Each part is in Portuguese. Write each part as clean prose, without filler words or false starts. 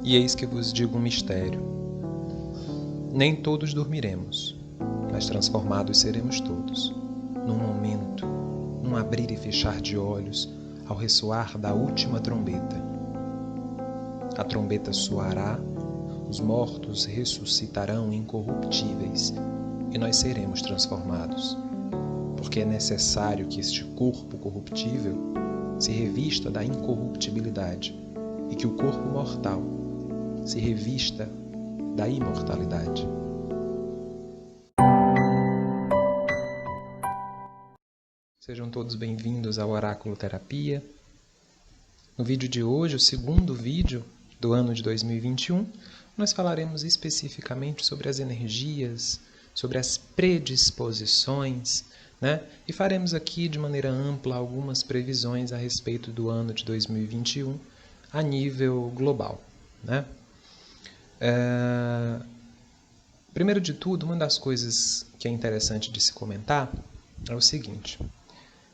E eis que vos digo um mistério. Nem todos dormiremos, mas transformados seremos todos, num momento, num abrir e fechar de olhos, ao ressoar da última trombeta. A trombeta soará, os mortos ressuscitarão incorruptíveis, e nós seremos transformados, porque é necessário que este corpo corruptível se revista da incorruptibilidade e que o corpo mortal se revista da imortalidade. Sejam todos bem-vindos ao Oráculo Terapia. No vídeo de hoje, o segundo vídeo do ano de 2021, nós falaremos especificamente sobre as energias, sobre as predisposições, né? E faremos aqui de maneira ampla algumas previsões a respeito do ano de 2021 a nível global, né? Primeiro de tudo, uma das coisas que é interessante de se comentar é o seguinte,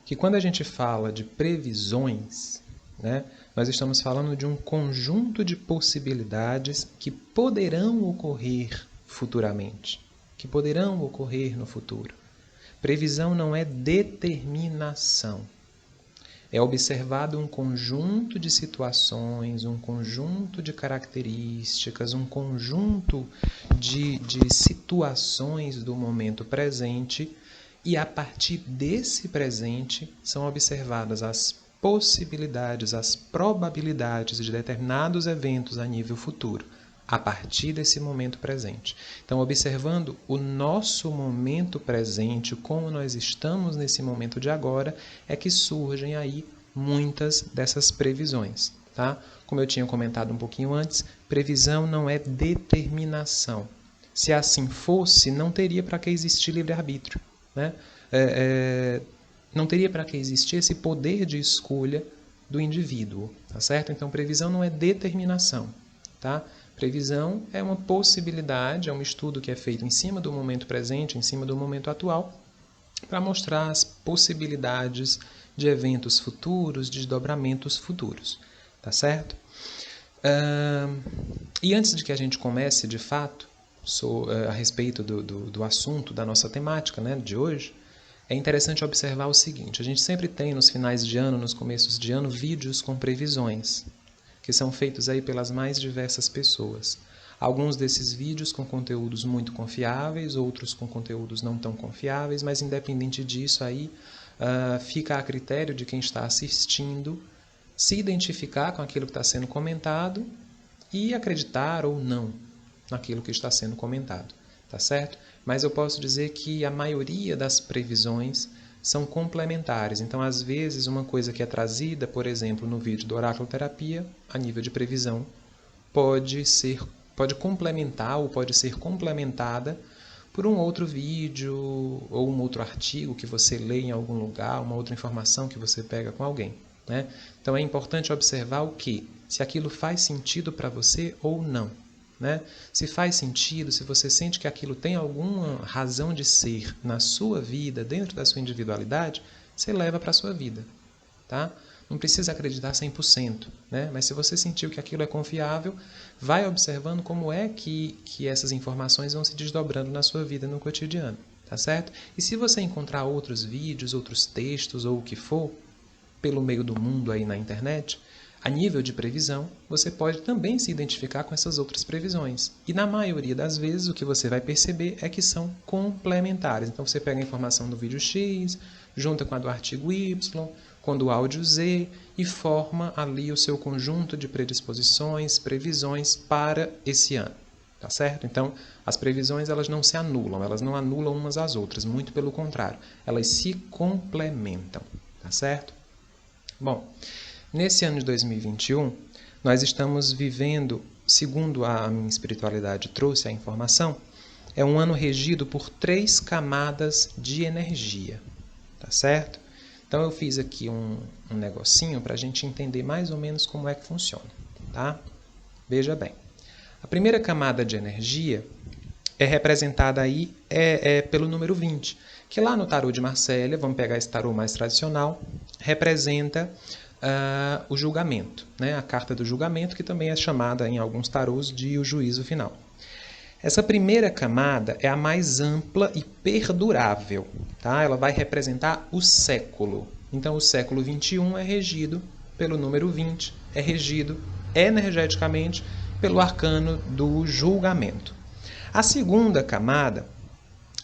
que quando a gente fala de previsões, né, nós estamos falando de um conjunto de possibilidades que poderão ocorrer futuramente, que poderão ocorrer no futuro. Previsão não é determinação. É observado um conjunto de situações, um conjunto de características, um conjunto de situações do momento presente, e a partir desse presente são observadas as possibilidades, as probabilidades de determinados eventos a nível futuro, a partir desse momento presente. Então, observando o nosso momento presente, como nós estamos nesse momento de agora, é que surgem aí muitas dessas previsões, tá? Como eu tinha comentado um pouquinho antes, previsão não é determinação. Se assim fosse, não teria para que existir livre-arbítrio, né? Não teria para que existir esse poder de escolha do indivíduo, tá certo? Então, previsão não é determinação, tá? Previsão é uma possibilidade, é um estudo que é feito em cima do momento presente, em cima do momento atual, para mostrar as possibilidades de eventos futuros, de desdobramentos futuros, tá certo? E antes de que a gente comece, de fato, a respeito do assunto da nossa temática, né, de hoje, é interessante observar o seguinte, a gente sempre tem nos finais de ano, nos começos de ano, vídeos com previsões, que são feitos aí pelas mais diversas pessoas. Alguns desses vídeos com conteúdos muito confiáveis, outros com conteúdos não tão confiáveis, mas independente disso aí, fica a critério de quem está assistindo se identificar com aquilo que está sendo comentado e acreditar ou não naquilo que está sendo comentado, tá certo? Mas eu posso dizer que a maioria das previsões são complementares. Então, às vezes, uma coisa que é trazida, por exemplo, no vídeo do Oráculo Terapia, a nível de previsão, pode complementar ou pode ser complementada por um outro vídeo ou um outro artigo que você lê em algum lugar, uma outra informação que você pega com alguém, né? Então, é importante observar o que? Se aquilo faz sentido para você ou não, né? Se faz sentido, se você sente que aquilo tem alguma razão de ser na sua vida, dentro da sua individualidade, você leva para a sua vida, tá? Não precisa acreditar 100%, né? Mas se você sentiu que aquilo é confiável, vai observando como é que essas informações vão se desdobrando na sua vida no cotidiano, tá certo? E se você encontrar outros vídeos, outros textos ou o que for, pelo meio do mundo aí na internet, a nível de previsão, você pode também se identificar com essas outras previsões. E na maioria das vezes, o que você vai perceber é que são complementares. Então, você pega a informação do vídeo X, junta com a do artigo Y, com do áudio Z, e forma ali o seu conjunto de predisposições, previsões para esse ano. Tá certo? Então, as previsões elas não se anulam, elas não anulam umas às outras, muito pelo contrário. Elas se complementam. Tá certo? Bom, nesse ano de 2021, nós estamos vivendo, segundo a minha espiritualidade trouxe a informação, é um ano regido por 3 camadas de energia, tá certo? Então eu fiz aqui um negocinho para a gente entender mais ou menos como é que funciona, tá? Veja bem, a primeira camada de energia é representada aí pelo número 20, que lá no tarô de Marsella, vamos pegar esse tarô mais tradicional, representa o julgamento, né? A carta do julgamento, que também é chamada em alguns tarôs de o juízo final. Essa primeira camada é a mais ampla e perdurável, tá? Ela vai representar o século. Então, o século 21 é regido pelo número 20, é regido energeticamente pelo arcano do julgamento. A segunda camada,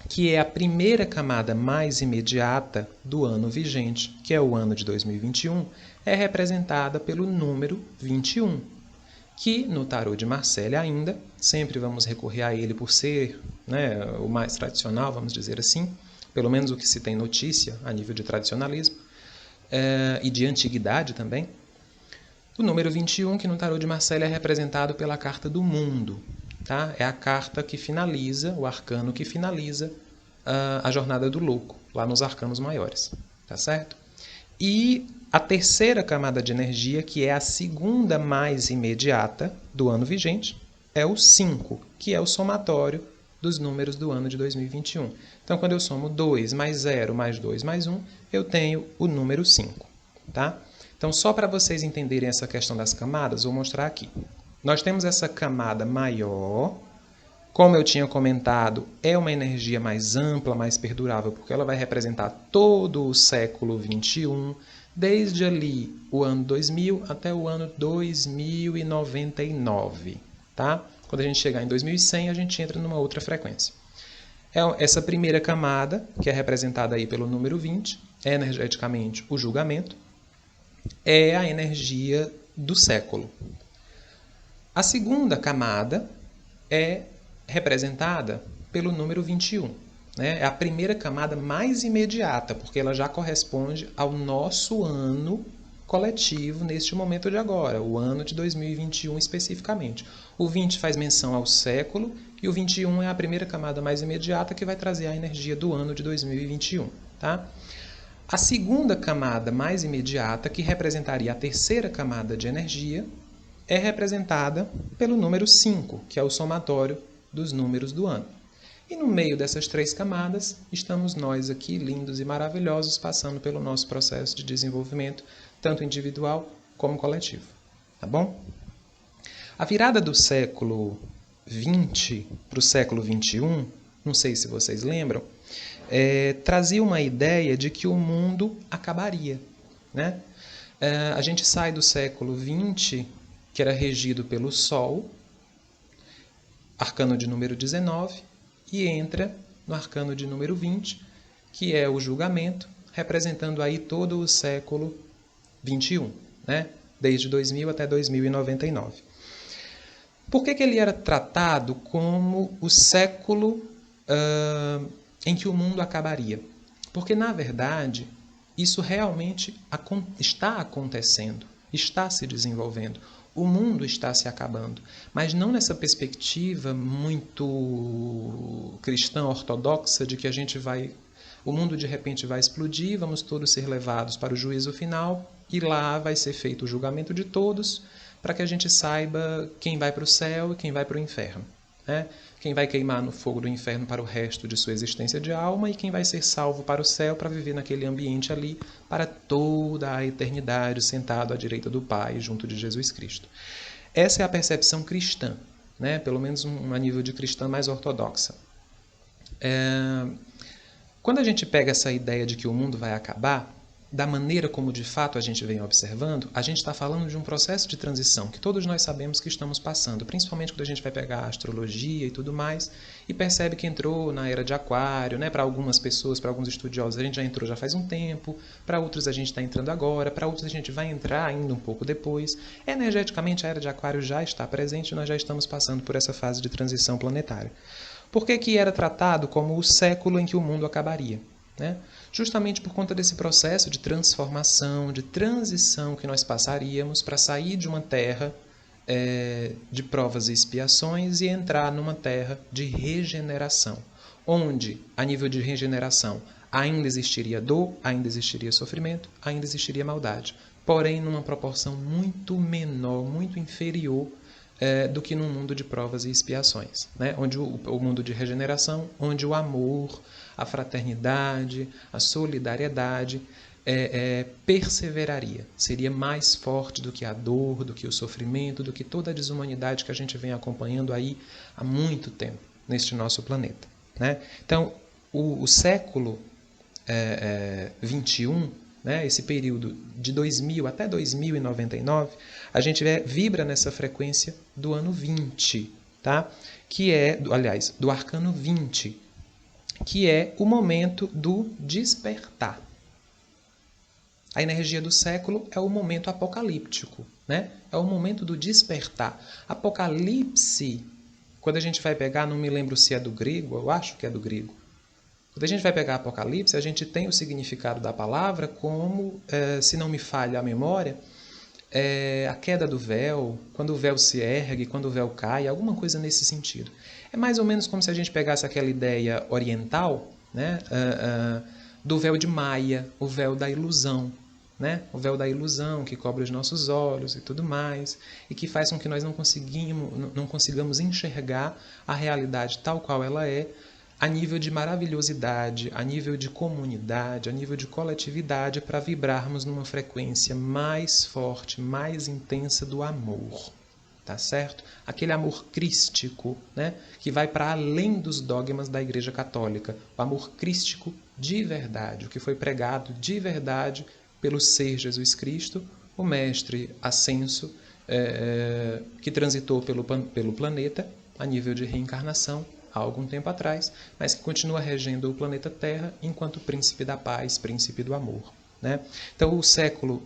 que é a primeira camada mais imediata do ano vigente, que é o ano de 2021, é representada pelo número 21, que no tarô de Marseille ainda, sempre vamos recorrer a ele por ser, né, o mais tradicional, vamos dizer assim, pelo menos o que se tem notícia a nível de tradicionalismo, e de antiguidade também. O número 21, que no tarô de Marseille é representado pela carta do mundo. Tá? É a carta que finaliza, o arcano que finaliza a jornada do louco, lá nos arcanos maiores. Tá certo? E a terceira camada de energia, que é a segunda mais imediata do ano vigente, é o 5, que é o somatório dos números do ano de 2021. Então, quando eu somo 2 mais 0 mais 2 mais 1, eu tenho o número 5. Tá? Então, só para vocês entenderem essa questão das camadas, vou mostrar aqui. Nós temos essa camada maior. Como eu tinha comentado, é uma energia mais ampla, mais perdurável, porque ela vai representar todo o século 21, desde ali o ano 2000 até o ano 2099. Tá? Quando a gente chegar em 2100, a gente entra numa outra frequência. Essa primeira camada, que é representada aí pelo número 20, é energeticamente o julgamento, é a energia do século. A segunda camada é representada pelo número 21. Né? É a primeira camada mais imediata, porque ela já corresponde ao nosso ano coletivo neste momento de agora, o ano de 2021 especificamente. O 20 faz menção ao século e o 21 é a primeira camada mais imediata que vai trazer a energia do ano de 2021. Tá? A segunda camada mais imediata, que representaria a terceira camada de energia, é representada pelo número 5, que é o somatório dos números do ano. E no meio dessas três camadas, estamos nós aqui, lindos e maravilhosos, passando pelo nosso processo de desenvolvimento, tanto individual como coletivo. Tá bom? A virada do século 20 para o século 21, não sei se vocês lembram, trazia uma ideia de que o mundo acabaria. Né? A gente sai do século 20, que era regido pelo Sol, arcano de número 19, e entra no arcano de número 20, que é o julgamento, representando aí todo o século 21, né? Desde 2000 até 2099. Por que ele era tratado como o século em que o mundo acabaria? Porque, na verdade, isso realmente está acontecendo, está se desenvolvendo. O mundo está se acabando, mas não nessa perspectiva muito cristã ortodoxa de que o mundo de repente vai explodir, vamos todos ser levados para o juízo final e lá vai ser feito o julgamento de todos para que a gente saiba quem vai para o céu e quem vai para o inferno. Né? Quem vai queimar no fogo do inferno para o resto de sua existência de alma e quem vai ser salvo para o céu para viver naquele ambiente ali para toda a eternidade, sentado à direita do Pai, junto de Jesus Cristo. Essa é a percepção cristã, né? Pelo menos a nível de cristã mais ortodoxa. Quando a gente pega essa ideia de que o mundo vai acabar, da maneira como de fato a gente vem observando, a gente está falando de um processo de transição que todos nós sabemos que estamos passando, principalmente quando a gente vai pegar a astrologia e tudo mais, e percebe que entrou na era de Aquário, né? Para algumas pessoas, para alguns estudiosos, a gente já entrou já faz um tempo, para outros a gente está entrando agora, para outros a gente vai entrar ainda um pouco depois. Energeticamente, a era de Aquário já está presente e nós já estamos passando por essa fase de transição planetária. Por que era tratado como o século em que o mundo acabaria? Né? Justamente por conta desse processo de transformação, de transição que nós passaríamos para sair de uma terra de provas e expiações e entrar numa terra de regeneração, onde, a nível de regeneração, ainda existiria dor, ainda existiria sofrimento, ainda existiria maldade, porém numa proporção muito menor, muito inferior do que no mundo de provas e expiações, né? Onde o mundo de regeneração, onde o amor, a fraternidade, a solidariedade perseveraria, seria mais forte do que a dor, do que o sofrimento, do que toda a desumanidade que a gente vem acompanhando aí há muito tempo neste nosso planeta, né? Então, o século 21, né, esse período de 2000 até 2099, a gente vibra nessa frequência do ano 20, tá? Que é, aliás, do arcano 20, que é o momento do despertar. A energia do século é o momento apocalíptico, né? É o momento do despertar. Apocalipse, quando a gente vai pegar, não me lembro se é do grego, eu acho que é do grego. Quando a gente vai pegar Apocalipse, a gente tem o significado da palavra como, se não me falha a memória, a queda do véu, quando o véu se ergue, quando o véu cai, alguma coisa nesse sentido. É mais ou menos como se a gente pegasse aquela ideia oriental, né, do véu de Maia, o véu da ilusão, né, o véu da ilusão que cobre os nossos olhos e tudo mais, e que faz com que nós não consigamos enxergar a realidade tal qual ela é, a nível de maravilhosidade, a nível de comunidade, a nível de coletividade, para vibrarmos numa frequência mais forte, mais intensa do amor, tá certo? Aquele amor crístico, né, que vai para além dos dogmas da Igreja Católica, o amor crístico de verdade, o que foi pregado de verdade pelo Ser Jesus Cristo, o Mestre ascenso, que transitou pelo planeta a nível de reencarnação, há algum tempo atrás, mas que continua regendo o planeta Terra enquanto príncipe da paz, príncipe do amor, né? Então, o século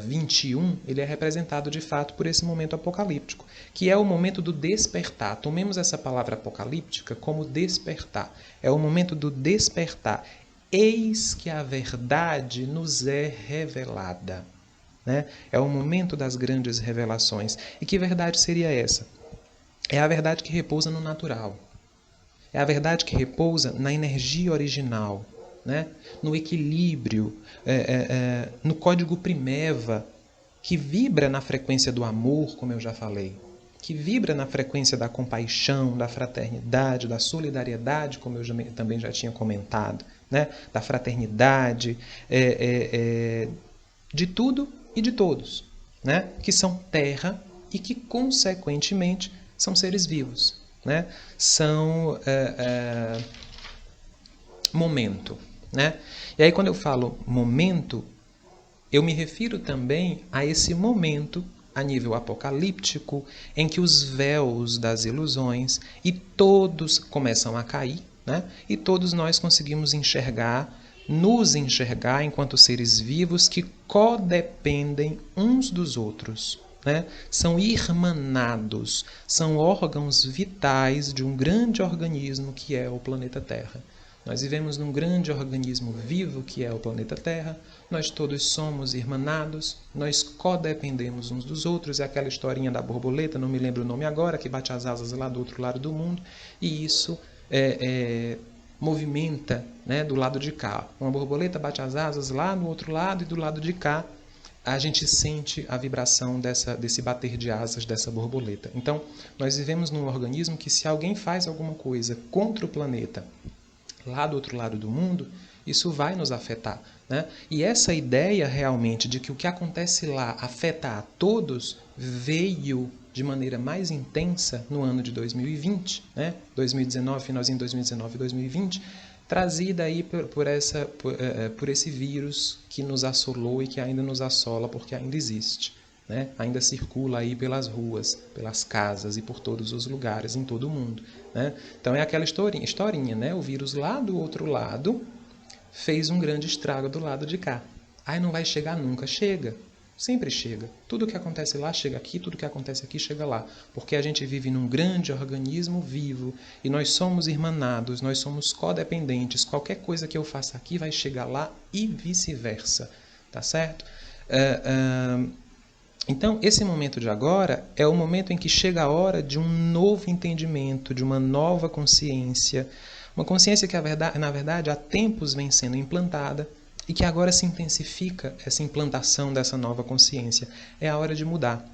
21, ele é representado de fato por esse momento apocalíptico, que é o momento do despertar. Tomemos essa palavra apocalíptica como despertar. É o momento do despertar. Eis que a verdade nos é revelada, né? É o momento das grandes revelações. E que verdade seria essa? É a verdade que repousa no natural. É a verdade que repousa na energia original, né? No equilíbrio, no código primeva, que vibra na frequência do amor, como eu já falei, que vibra na frequência da compaixão, da fraternidade, da solidariedade, como eu também já tinha comentado, né? Da fraternidade, de tudo e de todos, né? Que são terra e que, consequentemente, são seres vivos, né? São momento, né? E aí, quando eu falo momento, eu me refiro também a esse momento a nível apocalíptico em que os véus das ilusões e todos começam a cair, né? E todos nós conseguimos nos enxergar enquanto seres vivos que codependem uns dos outros, né? São irmanados, são órgãos vitais de um grande organismo que é o planeta Terra. Nós vivemos num grande organismo vivo que é o planeta Terra, nós todos somos irmanados, nós codependemos uns dos outros, é aquela historinha da borboleta, não me lembro o nome agora, que bate as asas lá do outro lado do mundo, e isso movimenta, né, do lado de cá. Uma borboleta bate as asas lá no outro lado, e do lado de cá a gente sente a vibração desse bater de asas dessa borboleta. Então, nós vivemos num organismo que, se alguém faz alguma coisa contra o planeta, lá do outro lado do mundo, isso vai nos afetar, né? E essa ideia realmente de que o que acontece lá afeta a todos veio de maneira mais intensa no ano de 2020, né? 2019, finalzinho de 2019 e 2020, trazida aí por esse vírus que nos assolou e que ainda nos assola porque ainda existe, né? Ainda circula aí pelas ruas, pelas casas e por todos os lugares em todo o mundo, né? Então é aquela historinha, né? O vírus lá do outro lado fez um grande estrago do lado de cá. Aí não vai chegar nunca. Chega. Sempre chega. Tudo que acontece lá chega aqui, tudo que acontece aqui chega lá. Porque a gente vive num grande organismo vivo e nós somos irmanados, nós somos codependentes. Qualquer coisa que eu faça aqui vai chegar lá e vice-versa. Tá certo? Então, esse momento de agora é o momento em que chega a hora de um novo entendimento, de uma nova consciência, uma consciência que, na verdade, há tempos vem sendo implantada e que agora se intensifica essa implantação dessa nova consciência. É a hora de mudar,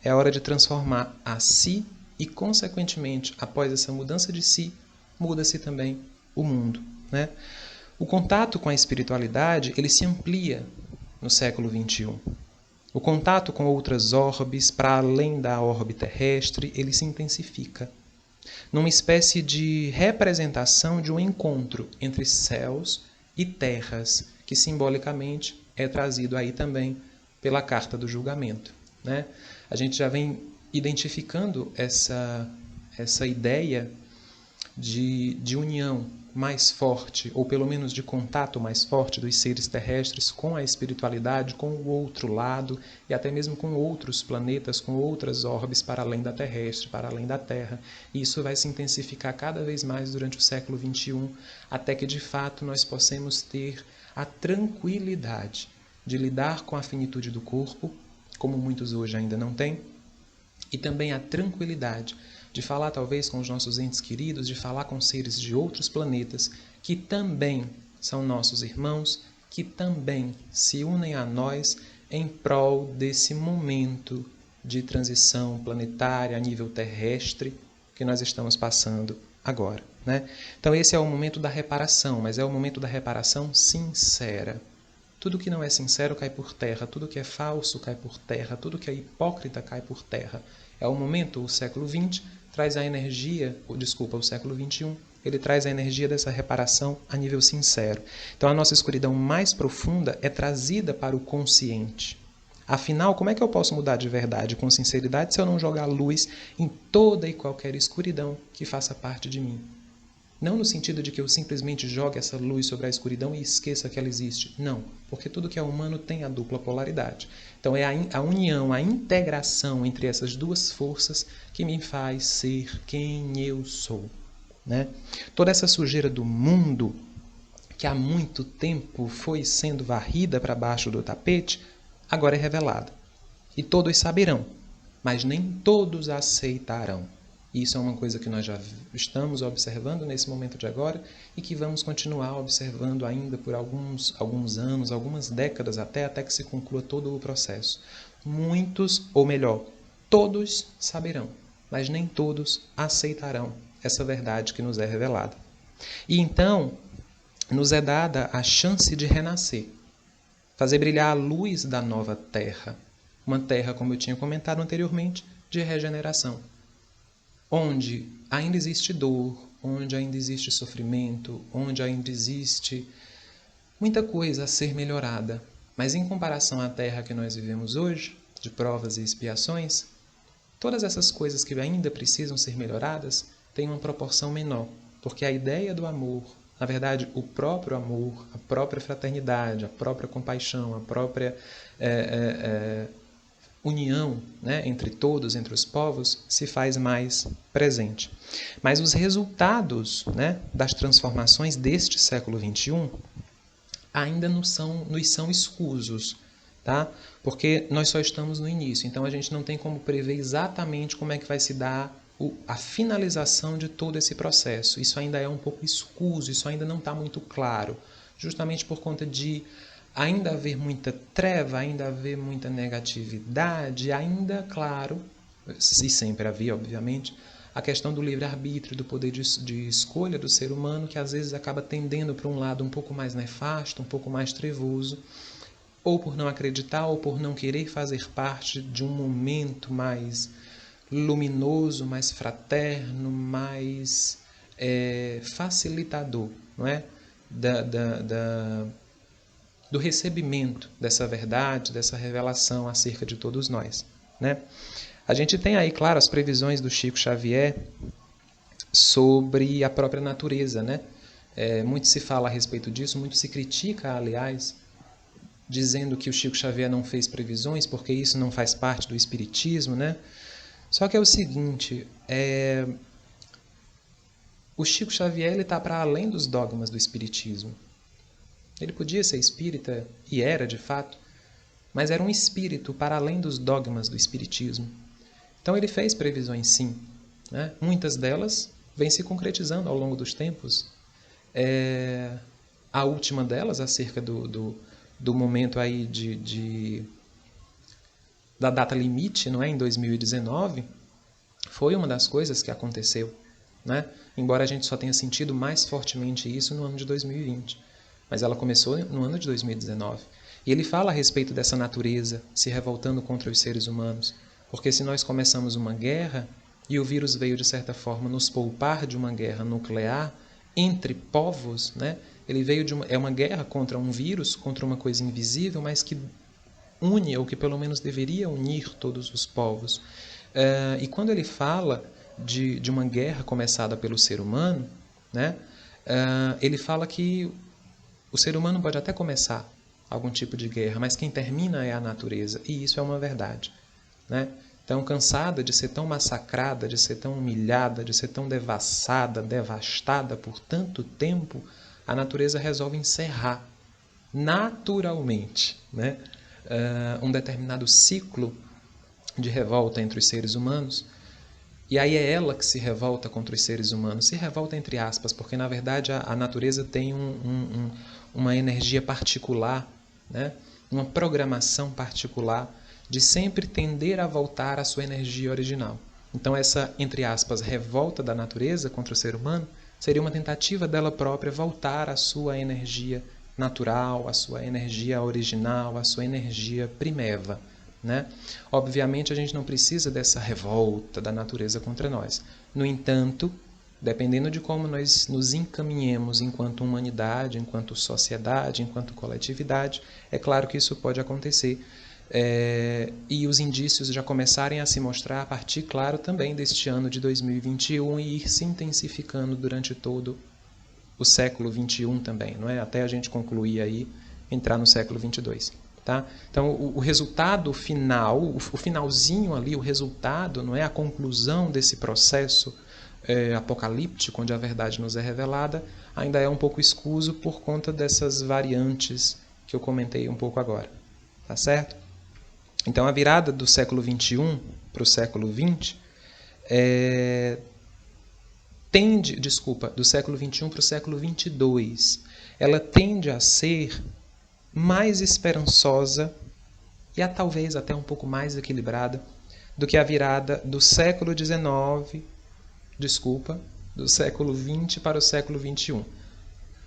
é a hora de transformar a si e, consequentemente, após essa mudança de si, muda-se também o mundo, né? O contato com a espiritualidade, ele se amplia no século XXI. O contato com outras orbes, para além da orbe terrestre, ele se intensifica, numa espécie de representação de um encontro entre céus e terras, que simbolicamente é trazido aí também pela carta do julgamento, né? A gente já vem identificando essa ideia de união mais forte, ou pelo menos de contato mais forte dos seres terrestres com a espiritualidade, com o outro lado, e até mesmo com outros planetas, com outras orbes para além da terrestre, para além da Terra. E isso vai se intensificar cada vez mais durante o século XXI, até que de fato nós possamos ter a tranquilidade de lidar com a finitude do corpo, como muitos hoje ainda não têm, e também a tranquilidade de falar talvez com os nossos entes queridos, de falar com seres de outros planetas que também são nossos irmãos, que também se unem a nós em prol desse momento de transição planetária a nível terrestre que nós estamos passando agora, né? Então esse é o momento da reparação, mas é o momento da reparação sincera. Tudo que não é sincero cai por terra, tudo que é falso cai por terra, tudo que é hipócrita cai por terra. É o momento, o século XX traz a energia, o século XXI, ele traz a energia dessa reparação a nível sincero. Então a nossa escuridão mais profunda é trazida para o consciente. Afinal, como é que eu posso mudar de verdade com sinceridade se eu não jogar luz em toda e qualquer escuridão que faça parte de mim? Não no sentido de que eu simplesmente jogue essa luz sobre a escuridão e esqueça que ela existe. Não, porque tudo que é humano tem a dupla polaridade. Então é a união, a integração entre essas duas forças que me faz ser quem eu sou, né? Toda essa sujeira do mundo, que há muito tempo foi sendo varrida para baixo do tapete, agora é revelada. E todos saberão, mas nem todos aceitarão. Isso é uma coisa que nós já estamos observando nesse momento de agora e que vamos continuar observando ainda por alguns anos, algumas décadas até que se conclua todo o processo. Muitos, ou melhor, todos saberão, mas nem todos aceitarão essa verdade que nos é revelada. E então, nos é dada a chance de renascer, fazer brilhar a luz da nova terra. Uma terra, como eu tinha comentado anteriormente, de regeneração. Onde ainda existe dor, onde ainda existe sofrimento, onde ainda existe muita coisa a ser melhorada. Mas em comparação à terra que nós vivemos hoje, de provas e expiações, todas essas coisas que ainda precisam ser melhoradas têm uma proporção menor, porque a ideia do amor, na verdade, o próprio amor, a própria fraternidade, a própria compaixão, a própria união, né, entre todos, entre os povos, se faz mais presente. Mas os resultados, né, das transformações deste século XXI ainda nos são escusos, tá? Porque nós só estamos no início, então a gente não tem como prever exatamente como é que vai se dar a finalização de todo esse processo. Isso ainda é um pouco escuso, isso ainda não está muito claro, justamente por conta de ainda haver muita treva, ainda haver muita negatividade, ainda, claro, e sempre havia, obviamente, a questão do livre-arbítrio, do poder de escolha do ser humano, que às vezes acaba tendendo para um lado um pouco mais nefasto, um pouco mais trevoso, ou por não acreditar, ou por não querer fazer parte de um momento mais luminoso, mais fraterno, mais facilitador, não é? Do recebimento dessa verdade, dessa revelação acerca de todos nós, né? A gente tem aí, claro, as previsões do Chico Xavier sobre a própria natureza, né? Muito se fala a respeito disso, muito se critica, aliás, dizendo que o Chico Xavier não fez previsões porque isso não faz parte do espiritismo, né? Só que é o seguinte, o Chico Xavier está para além dos dogmas do espiritismo. Ele podia ser espírita, e era de fato, mas era um espírito para além dos dogmas do espiritismo. Então ele fez previsões sim, né? Muitas delas vêm se concretizando ao longo dos tempos. A última delas, acerca do momento aí da data limite, não é? Em 2019, foi uma das coisas que aconteceu, né? Embora a gente só tenha sentido mais fortemente isso no ano de 2020. mas ela começou no ano de 2019. E ele fala a respeito dessa natureza se revoltando contra os seres humanos, porque se nós começamos uma guerra e o vírus veio, de certa forma, nos poupar de uma guerra nuclear entre povos, né? Ele veio é uma guerra contra um vírus, contra uma coisa invisível, mas que une, ou que pelo menos deveria unir todos os povos. E quando ele fala de uma guerra começada pelo ser humano, né? Ele fala que o ser humano pode até começar algum tipo de guerra, mas quem termina é a natureza, e isso é uma verdade, né? Então, cansada de ser tão massacrada, de ser tão humilhada, de ser tão devassada, devastada por tanto tempo, a natureza resolve encerrar naturalmente, né? Um determinado ciclo de revolta entre os seres humanos. E aí é ela que se revolta contra os seres humanos. Se revolta entre aspas, porque na verdade a natureza tem uma energia particular, né? Uma programação particular de sempre tender a voltar à sua energia original. Então essa, entre aspas, revolta da natureza contra o ser humano seria uma tentativa dela própria voltar à sua energia natural, à sua energia original, à sua energia primeva, né? Obviamente a gente não precisa dessa revolta da natureza contra nós. No entanto, dependendo de como nós nos encaminhemos enquanto humanidade, enquanto sociedade, enquanto coletividade, é claro que isso pode acontecer. E os indícios já começarem a se mostrar a partir, claro, também deste ano de 2021 e ir se intensificando durante todo o século 21 também, não é? Até a gente concluir aí, entrar no século 22. Tá? Então, o resultado final, o finalzinho ali, o resultado, não é a conclusão desse processo apocalíptico, onde a verdade nos é revelada, ainda é um pouco escuso por conta dessas variantes que eu comentei um pouco agora. Tá certo? Então, a virada do século XXI para o século XX do século XXI para o século XXII, ela tende a ser mais esperançosa e talvez até um pouco mais equilibrada do que a virada do século XIX, do século XX para o século XXI.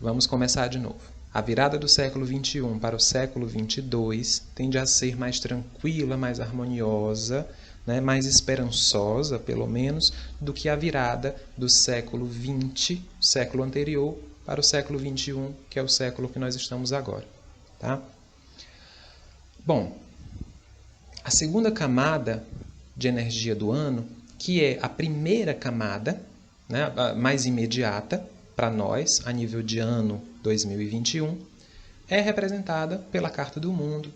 Vamos começar de novo. A virada do século XXI para o século XXII tende a ser mais tranquila, mais harmoniosa, né, mais esperançosa, pelo menos, do que a virada do século XX, século anterior, para o século XXI, que é o século que nós estamos agora. Tá? Bom, a segunda camada de energia do ano, que é a primeira camada, né, a mais imediata para nós, a nível de ano 2021, é representada pela Carta do Mundo,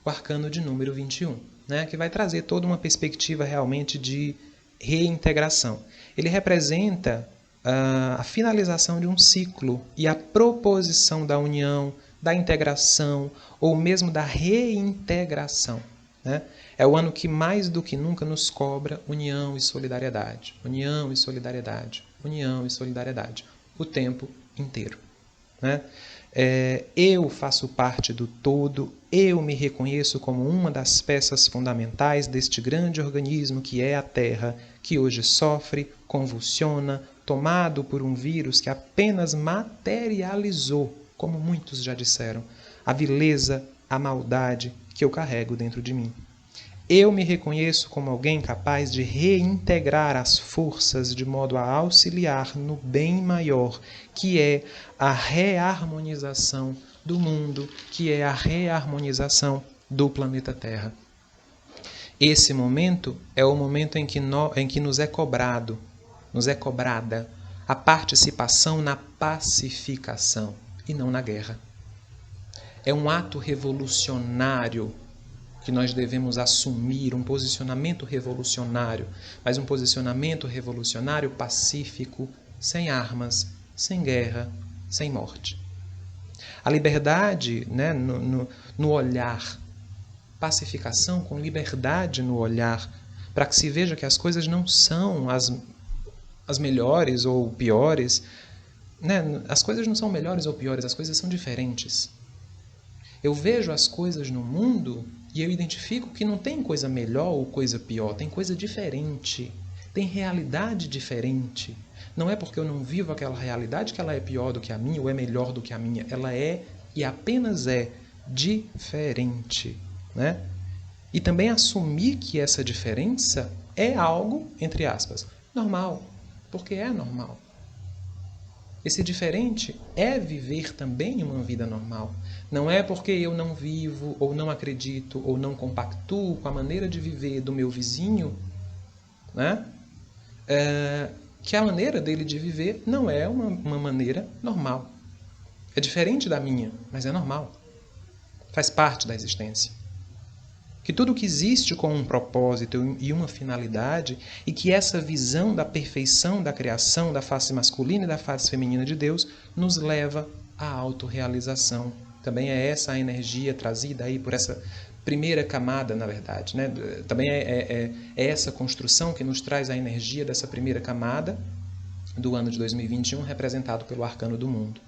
o arcano de número 21, né, que vai trazer toda uma perspectiva realmente de reintegração. Ele representa a finalização de um ciclo e a proposição da união, da integração ou mesmo da reintegração, né? É o ano que mais do que nunca nos cobra união e solidariedade, união e solidariedade, união e solidariedade, o tempo inteiro, né? Eu faço parte do todo, eu me reconheço como uma das peças fundamentais deste grande organismo que é a Terra, que hoje sofre, convulsiona, tomado por um vírus que apenas materializou, como muitos já disseram, a vileza, a maldade que eu carrego dentro de mim. Eu me reconheço como alguém capaz de reintegrar as forças de modo a auxiliar no bem maior, que é a reharmonização do mundo, que é a reharmonização do planeta Terra. Esse momento é o momento em que nos é cobrada a participação na pacificação e não na guerra. É um ato revolucionário que nós devemos assumir, um posicionamento revolucionário, mas um posicionamento revolucionário pacífico, sem armas, sem guerra, sem morte. A liberdade, né, no olhar, pacificação com liberdade no olhar, para que se veja que as coisas não são as melhores ou piores, né? As coisas não são melhores ou piores, as coisas são diferentes. Eu vejo as coisas no mundo e eu identifico que não tem coisa melhor ou coisa pior, tem coisa diferente, tem realidade diferente. Não é porque eu não vivo aquela realidade que ela é pior do que a minha ou é melhor do que a minha. Ela é e apenas é diferente, né? E também assumir que essa diferença é algo, entre aspas, normal, porque é normal. Esse diferente é viver também uma vida normal. Não é porque eu não vivo, ou não acredito, ou não compactuo com a maneira de viver do meu vizinho, né? Que a maneira dele de viver não é uma maneira normal. É diferente da minha, mas é normal. Faz parte da existência. Que tudo que existe com um propósito e uma finalidade, e que essa visão da perfeição da criação, da face masculina e da face feminina de Deus, nos leva à autorrealização. Também é essa a energia trazida aí por essa primeira camada, na verdade, né? Também é essa construção que nos traz a energia dessa primeira camada do ano de 2021, representado pelo arcano do mundo.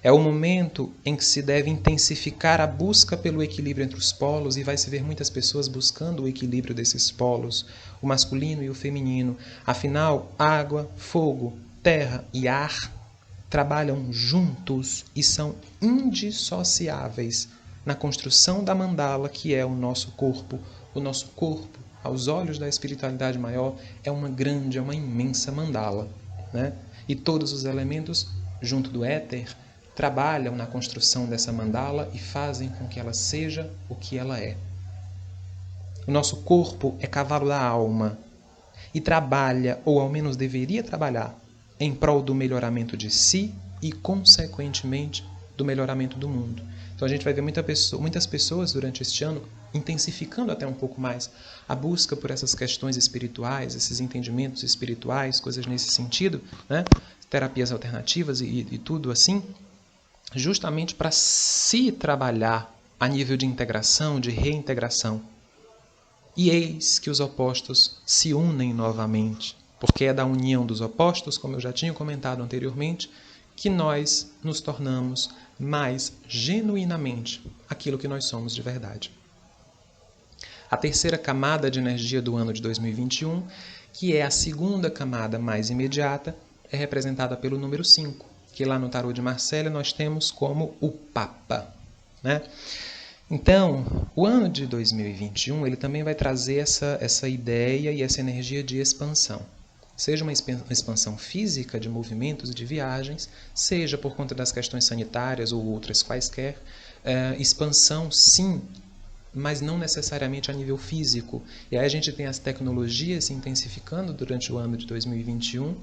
É o momento em que se deve intensificar a busca pelo equilíbrio entre os polos, e vai se ver muitas pessoas buscando o equilíbrio desses polos, o masculino e o feminino. Afinal, água, fogo, terra e ar trabalham juntos e são indissociáveis na construção da mandala que é o nosso corpo. O nosso corpo, aos olhos da espiritualidade maior, é uma grande, é uma imensa mandala, né? E todos os elementos, junto do éter, trabalham na construção dessa mandala e fazem com que ela seja o que ela é. O nosso corpo é cavalo da alma e trabalha, ou ao menos deveria trabalhar, em prol do melhoramento de si e, consequentemente, do melhoramento do mundo. Então a gente vai ver muitas pessoas durante este ano intensificando até um pouco mais a busca por essas questões espirituais, esses entendimentos espirituais, coisas nesse sentido, né? Terapias alternativas e tudo assim, justamente para se trabalhar a nível de integração, de reintegração. E eis que os opostos se unem novamente, porque é da união dos opostos, como eu já tinha comentado anteriormente, que nós nos tornamos mais genuinamente aquilo que nós somos de verdade. A terceira camada de energia do ano de 2021, que é a segunda camada mais imediata, é representada pelo número 5, que lá no tarô de Marcélia nós temos como o Papa, né? Então, o ano de 2021 ele também vai trazer essa ideia e essa energia de expansão. Seja uma expansão física de movimentos e de viagens, seja por conta das questões sanitárias ou outras quaisquer, expansão sim, mas não necessariamente a nível físico. E aí a gente tem as tecnologias se intensificando durante o ano de 2021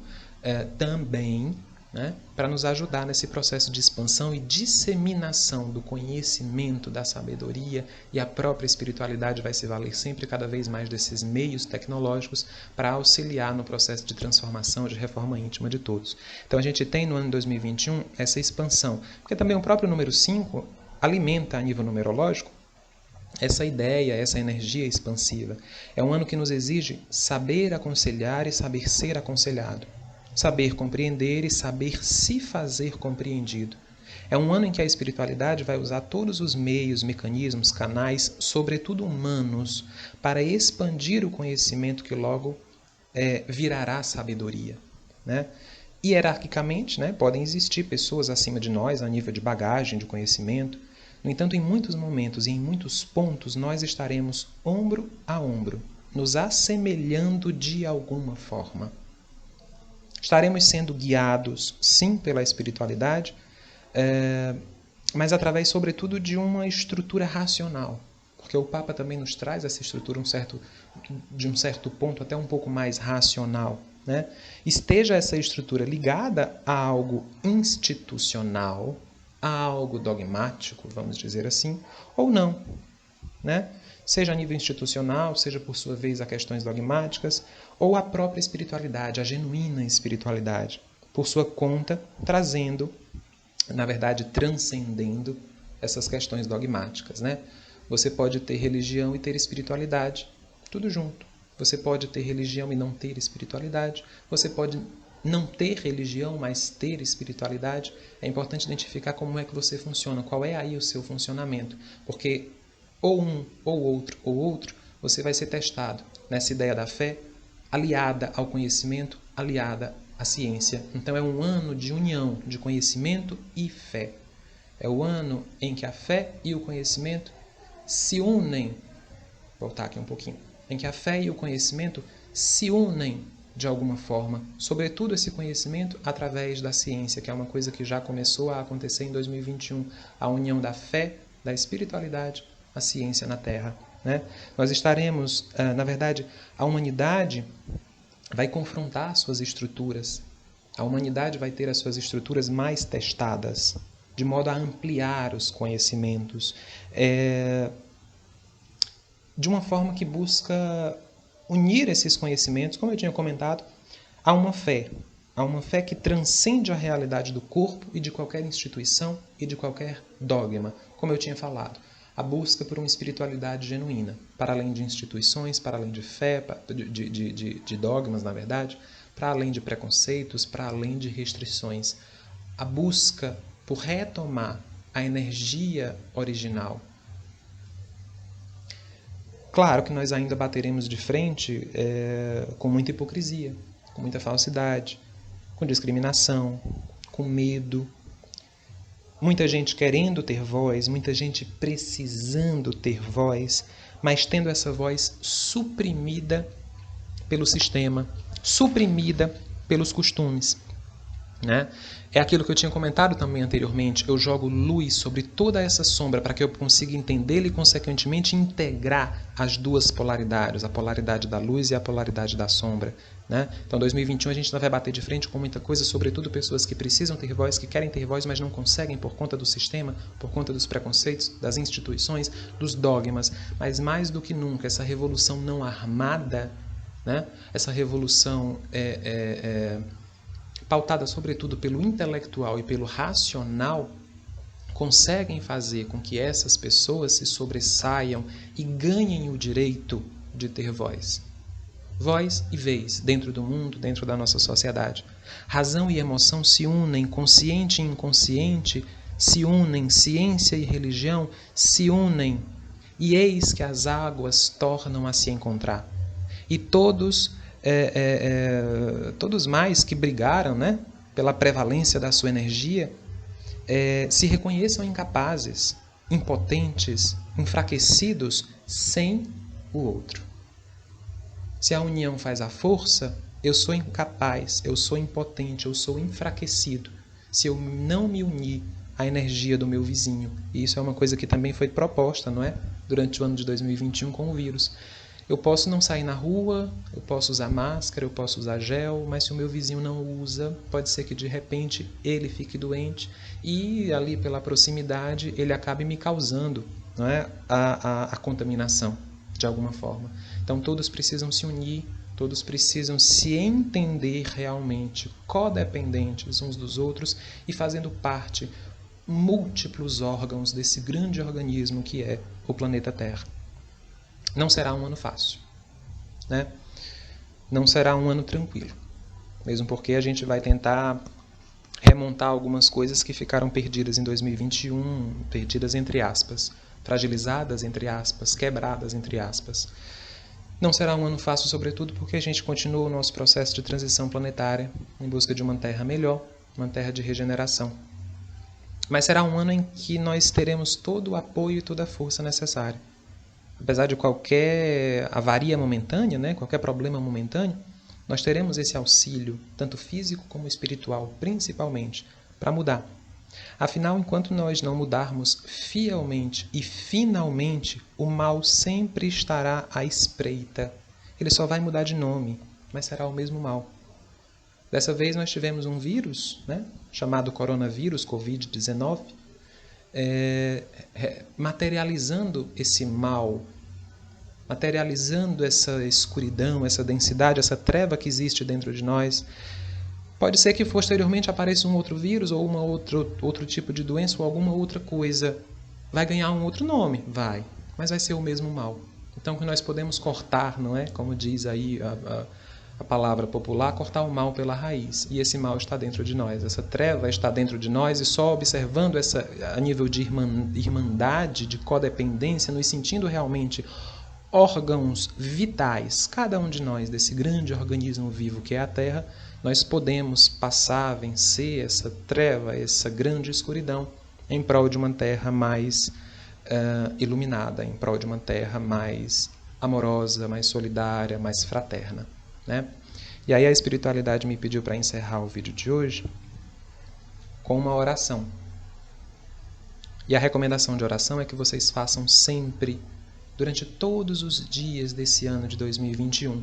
também, né, para nos ajudar nesse processo de expansão e disseminação do conhecimento, da sabedoria, e a própria espiritualidade vai se valer sempre cada vez mais desses meios tecnológicos para auxiliar no processo de transformação, de reforma íntima de todos. Então a gente tem no ano de 2021 essa expansão, porque também o próprio número 5 alimenta a nível numerológico essa ideia, essa energia expansiva. É um ano que nos exige saber aconselhar e saber ser aconselhado. Saber compreender e saber se fazer compreendido. É um ano em que a espiritualidade vai usar todos os meios, mecanismos, canais, sobretudo humanos, para expandir o conhecimento que logo virará sabedoria, né? Hierarquicamente, né, podem existir pessoas acima de nós a nível de bagagem, de conhecimento. No entanto, em muitos momentos e em muitos pontos, nós estaremos ombro a ombro, nos assemelhando de alguma forma. Estaremos sendo guiados, sim, pela espiritualidade, mas através, sobretudo, de uma estrutura racional. Porque o Papa também nos traz essa estrutura de um certo ponto até um pouco mais racional, né? Esteja essa estrutura ligada a algo institucional, a algo dogmático, vamos dizer assim, ou não, né? Seja a nível institucional, seja por sua vez a questões dogmáticas, ou a própria espiritualidade, a genuína espiritualidade, por sua conta, trazendo, na verdade, transcendendo essas questões dogmáticas, né? Você pode ter religião e ter espiritualidade, tudo junto. Você pode ter religião e não ter espiritualidade. Você pode não ter religião, mas ter espiritualidade. É importante identificar como é que você funciona, qual é aí o seu funcionamento, porque ou um, ou outro, você vai ser testado nessa ideia da fé, aliada ao conhecimento, aliada a ciência. Então é um ano de união de conhecimento e fé. É o ano em que a fé e o conhecimento se unem. Vou voltar aqui um pouquinho. Em que a fé e o conhecimento se unem de alguma forma. Sobretudo esse conhecimento através da ciência, que é uma coisa que já começou a acontecer em 2021. A união da fé, da espiritualidade, a ciência na Terra. Né? Nós estaremos, na verdade, a humanidade vai confrontar suas estruturas. A humanidade vai ter as suas estruturas mais testadas, de modo a ampliar os conhecimentos, de uma forma que busca unir esses conhecimentos, como eu tinha comentado, a uma fé que transcende a realidade do corpo e de qualquer instituição e de qualquer dogma, como eu tinha falado. A busca por uma espiritualidade genuína, para além de instituições, para além de fé, de dogmas, na verdade, para além de preconceitos, para além de restrições. A busca por retomar a energia original. Claro que nós ainda bateremos de frente com muita hipocrisia, com muita falsidade, com discriminação, com medo. Muita gente querendo ter voz, muita gente precisando ter voz, mas tendo essa voz suprimida pelo sistema, suprimida pelos costumes. Né? É aquilo que eu tinha comentado também anteriormente. Eu jogo luz sobre toda essa sombra para que eu consiga entendê-la e, consequentemente, integrar as duas polaridades, a polaridade da luz e a polaridade da sombra. Né? Então, 2021 a gente vai bater de frente com muita coisa, sobretudo pessoas que precisam ter voz, que querem ter voz, mas não conseguem por conta do sistema, por conta dos preconceitos, das instituições, dos dogmas. Mas, mais do que nunca, essa revolução não armada, né? Essa revolução pautada sobretudo pelo intelectual e pelo racional, conseguem fazer com que essas pessoas se sobressaiam e ganhem o direito de ter voz. Voz e vez dentro do mundo, dentro da nossa sociedade. Razão e emoção se unem, consciente e inconsciente se unem, ciência e religião se unem, e eis que as águas tornam a se encontrar. E todos mais que brigaram, né, pela prevalência da sua energia, se reconheçam incapazes, impotentes, enfraquecidos sem o outro. Se a união faz a força, eu sou incapaz, eu sou impotente, eu sou enfraquecido, se eu não me unir à energia do meu vizinho. E isso é uma coisa que também foi proposta, não é? Durante o ano de 2021 com o vírus. Eu posso não sair na rua, eu posso usar máscara, eu posso usar gel, mas se o meu vizinho não usa, pode ser que de repente ele fique doente e ali pela proximidade ele acabe me causando, não é, a contaminação de alguma forma. Então todos precisam se unir, todos precisam se entender realmente codependentes uns dos outros e fazendo parte múltiplos órgãos desse grande organismo que é o planeta Terra. Não será um ano fácil, né? Não será um ano tranquilo, mesmo porque a gente vai tentar remontar algumas coisas que ficaram perdidas em 2021, perdidas entre aspas, fragilizadas entre aspas, quebradas entre aspas. Não será um ano fácil, sobretudo porque a gente continua o nosso processo de transição planetária em busca de uma Terra melhor, uma Terra de regeneração. Mas será um ano em que nós teremos todo o apoio e toda a força necessária. Apesar de qualquer avaria momentânea, né, qualquer problema momentâneo, nós teremos esse auxílio, tanto físico como espiritual, principalmente, para mudar. Afinal, enquanto nós não mudarmos fielmente e finalmente, o mal sempre estará à espreita. Ele só vai mudar de nome, mas será o mesmo mal. Dessa vez nós tivemos um vírus, né, chamado coronavírus, Covid-19, materializando esse mal, materializando essa escuridão, essa densidade, essa treva que existe dentro de nós. Pode ser que posteriormente apareça um outro vírus ou outro tipo de doença ou alguma outra coisa. Vai ganhar um outro nome? Vai, mas vai ser o mesmo mal. Então que nós podemos cortar, não é? Como diz aí a palavra popular, cortar o mal pela raiz. E esse mal está dentro de nós. Essa treva está dentro de nós e só observando essa a nível de irmandade, de codependência, nos sentindo realmente órgãos vitais, cada um de nós, desse grande organismo vivo que é a Terra, nós podemos passar, vencer essa treva, essa grande escuridão, em prol de uma Terra mais iluminada, em prol de uma Terra mais amorosa, mais solidária, mais fraterna, né? E aí a espiritualidade me pediu para encerrar o vídeo de hoje com uma oração. E a recomendação de oração é que vocês façam sempre, durante todos os dias desse ano de 2021.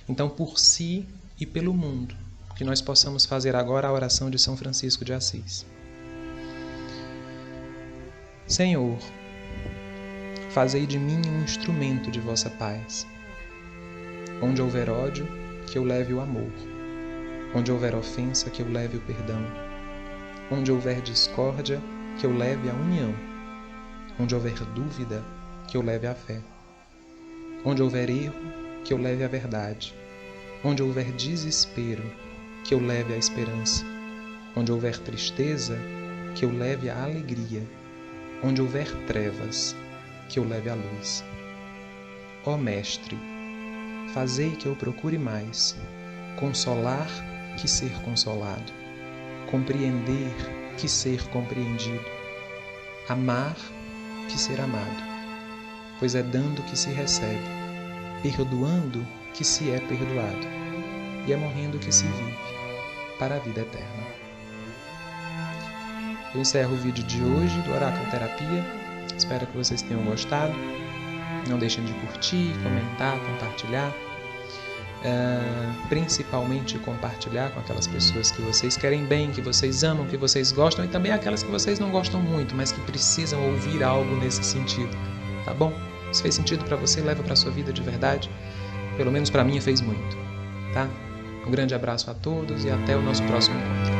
Então, por si e pelo mundo, que nós possamos fazer agora a oração de São Francisco de Assis. Senhor, fazei de mim um instrumento de vossa paz. Onde houver ódio, que eu leve o amor. Onde houver ofensa, que eu leve o perdão. Onde houver discórdia, que eu leve a união. Onde houver dúvida, que eu leve a fé. Onde houver erro, que eu leve a verdade. Onde houver desespero, que eu leve a esperança. Onde houver tristeza, que eu leve a alegria. Onde houver trevas, que eu leve a luz. Ó Mestre, fazei que eu procure mais consolar que ser consolado, compreender que ser compreendido, amar que ser amado, pois é dando que se recebe, perdoando que se é perdoado, e é morrendo que se vive para a vida eterna. Eu encerro o vídeo de hoje do Oráculo Terapia. Espero que vocês tenham gostado. Não deixem de curtir, comentar, compartilhar. Principalmente compartilhar com aquelas pessoas que vocês querem bem, que vocês amam, que vocês gostam, e também aquelas que vocês não gostam muito, mas que precisam ouvir algo nesse sentido. Tá bom? Se fez sentido para você, leva para sua vida de verdade. Pelo menos para mim fez muito. Tá? Um grande abraço a todos e até o nosso próximo encontro.